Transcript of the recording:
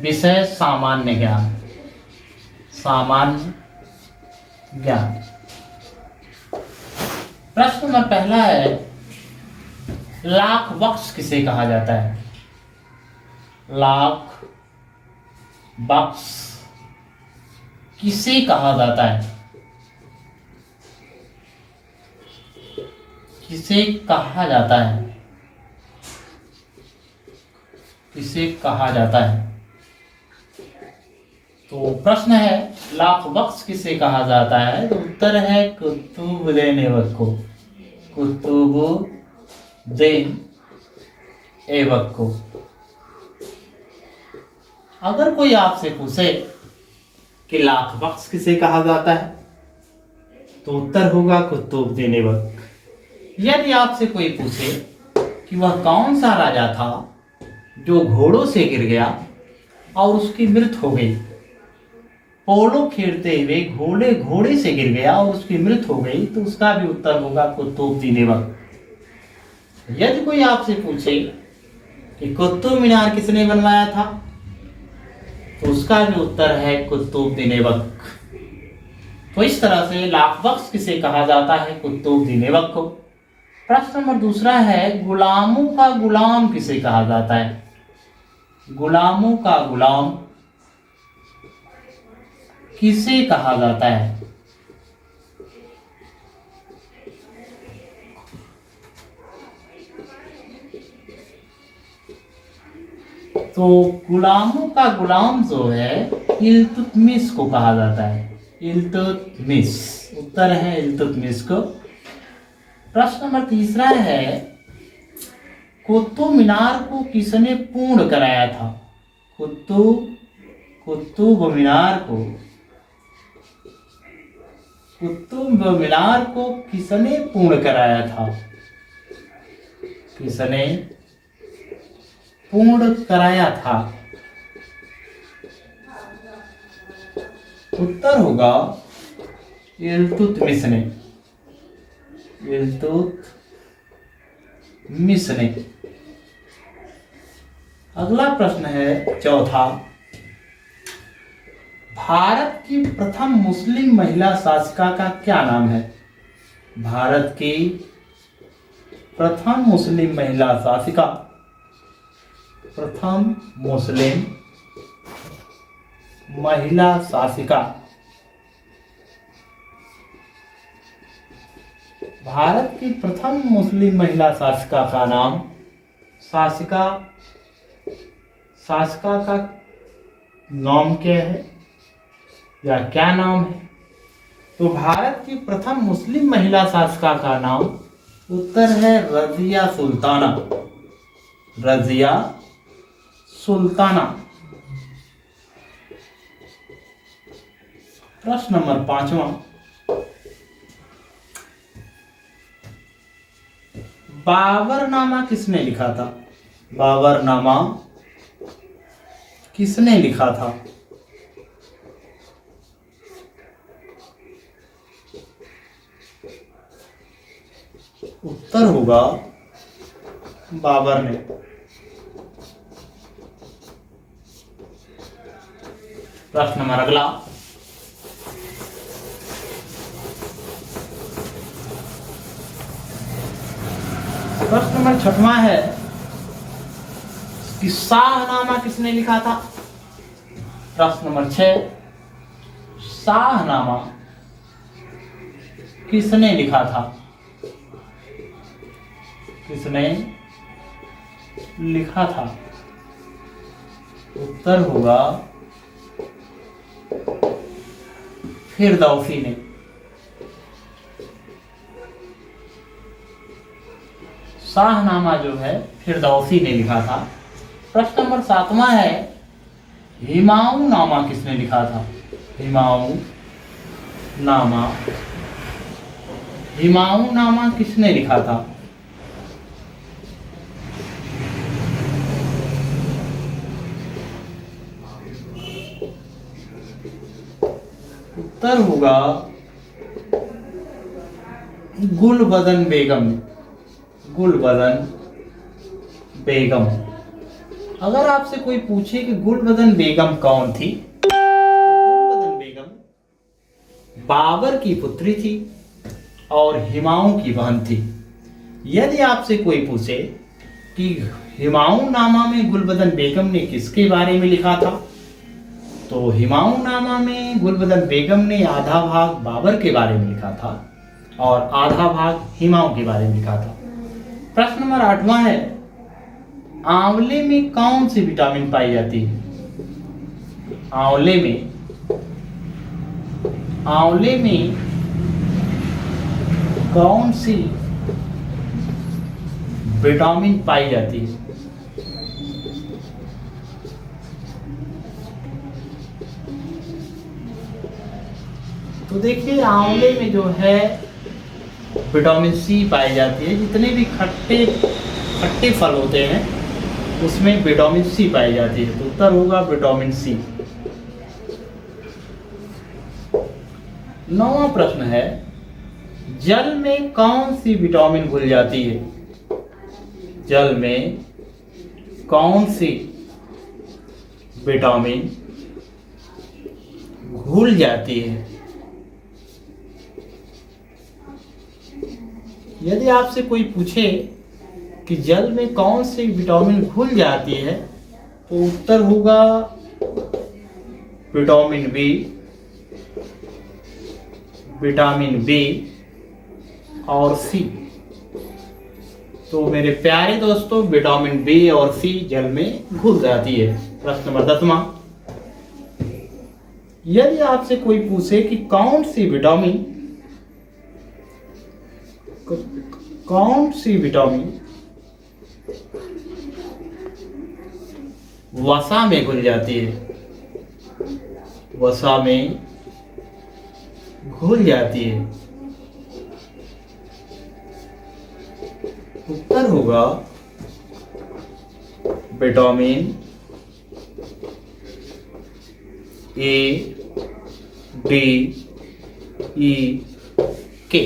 विषय सामान्य ज्ञान। सामान्य ज्ञान। प्रश्न नंबर पहला है, लाख बक्स किसे कहा जाता है? लाख बक्स किसे कहा जाता है? किसे कहा जाता है? किसे कहा जाता है? तो प्रश्न है, लाख बक्स किसे कहा जाता है? तो उत्तर है कुतुबुद्दीन ऐबक को। कुतुबुद्दीन ऐबक को। अगर कोई आपसे पूछे कि लाख बक्स किसे कहा जाता है, तो उत्तर होगा कुतुबुद्दीन ऐबक। यदि आपसे कोई पूछे कि वह कौन सा राजा था जो घोड़ों से गिर गया और उसकी मृत्यु हो गई, पोलो खेलते हुए घोड़े से गिर गया और उसकी मृत्यु हो गई, तो उसका भी उत्तर होगा कुतुबुद्दीन ऐबक। यदि कोई आपसे पूछे कि कुतुब मीनार किसने बनवाया था, तो उसका भी उत्तर है कुतुबुद्दीन ऐबक। तो इस तरह से लाख बक्स किसे कहा जाता है? कुतुबुद्दीन ऐबक को। प्रश्न नंबर दूसरा है, गुलामों का गुलाम किसे कहा जाता है? गुलामों का गुलाम किसे कहा जाता है? तो गुलामों का गुलाम जो है, इल्तुतमिश को कहा जाता है। इल्तुतमिश। उत्तर है इल्तुतमिश को। प्रश्न नंबर तीसरा है, कुतुब मीनार को किसने पूर्ण कराया था? कुतुब मीनार को किसने पूर्ण कराया था? किसने पूर्ण कराया था? उत्तर होगा इल्तुतमिश ने। इल्तुतमिश ने। अगला प्रश्न है चौथा, भारत की प्रथम मुस्लिम महिला शासिका का क्या नाम है? भारत की प्रथम मुस्लिम महिला शासिका। प्रथम मुस्लिम महिला शासिका। भारत की प्रथम मुस्लिम महिला शासिका का नाम, शासिका का नाम क्या है या क्या नाम है? तो भारत की प्रथम मुस्लिम महिला शासिका का नाम, उत्तर है रजिया सुल्ताना। रजिया सुल्ताना। प्रश्न नंबर पांचवा, बाबरनामा किसने लिखा था? बाबरनामा किसने लिखा था? उत्तर होगा बाबर ने। प्रश्न नंबर अगला, प्रश्न नंबर छठवां है कि शाहनामा किसने लिखा था? प्रश्न नंबर 6, शाहनामा किसने लिखा था? किसने लिखा था? उत्तर होगा फिरदौसी ने। शाहनामा जो है फिरदौसी ने लिखा था। प्रश्न नंबर 7वां है, हुमायूं नामा किसने लिखा था? हुमायूं नामा किसने लिखा था? उत्तर होगा गुलबदन बेगम। गुलबदन बेगम। अगर आपसे कोई पूछे कि गुलबदन बेगम कौन थी, तो गुलबदन बेगम बाबर की पुत्री थी और हुमायूं की बहन थी। यदि आपसे कोई पूछे कि हुमायूं नामा में गुलबदन बेगम ने किसके बारे में लिखा था, तो हुमायूं नामा में गुलबदन बेगम ने आधा भाग बाबर के बारे में लिखा था और आधा भाग हुमायूं के बारे में लिखा था। प्रश्न नंबर 8वां है, आंवले में कौन सी विटामिन पाई जाती है? आंवले में कौन सी विटामिन पाई जाती है? तो देखिए, आंवले में जो है विटामिन सी पाई जाती है। जितने भी खट्टे फल होते हैं उसमें विटामिन सी पाई जाती है, तो उत्तर होगा विटामिन सी। 9वां प्रश्न है, जल में कौन सी विटामिन घुल जाती है? जल में कौन सी विटामिन घुल जाती है? यदि आपसे कोई पूछे कि जल में कौन सी विटामिन घुल जाती है, तो उत्तर होगा विटामिन बी और सी। तो मेरे प्यारे दोस्तों, विटामिन बी और सी जल में घुल जाती है। प्रश्न नंबर 10वां, यदि आपसे कोई पूछे कि कौन सी विटामिन वसा में घुल जाती है, वसा में घुल जाती है, उत्तर होगा विटामिन ए, डी, ई, के।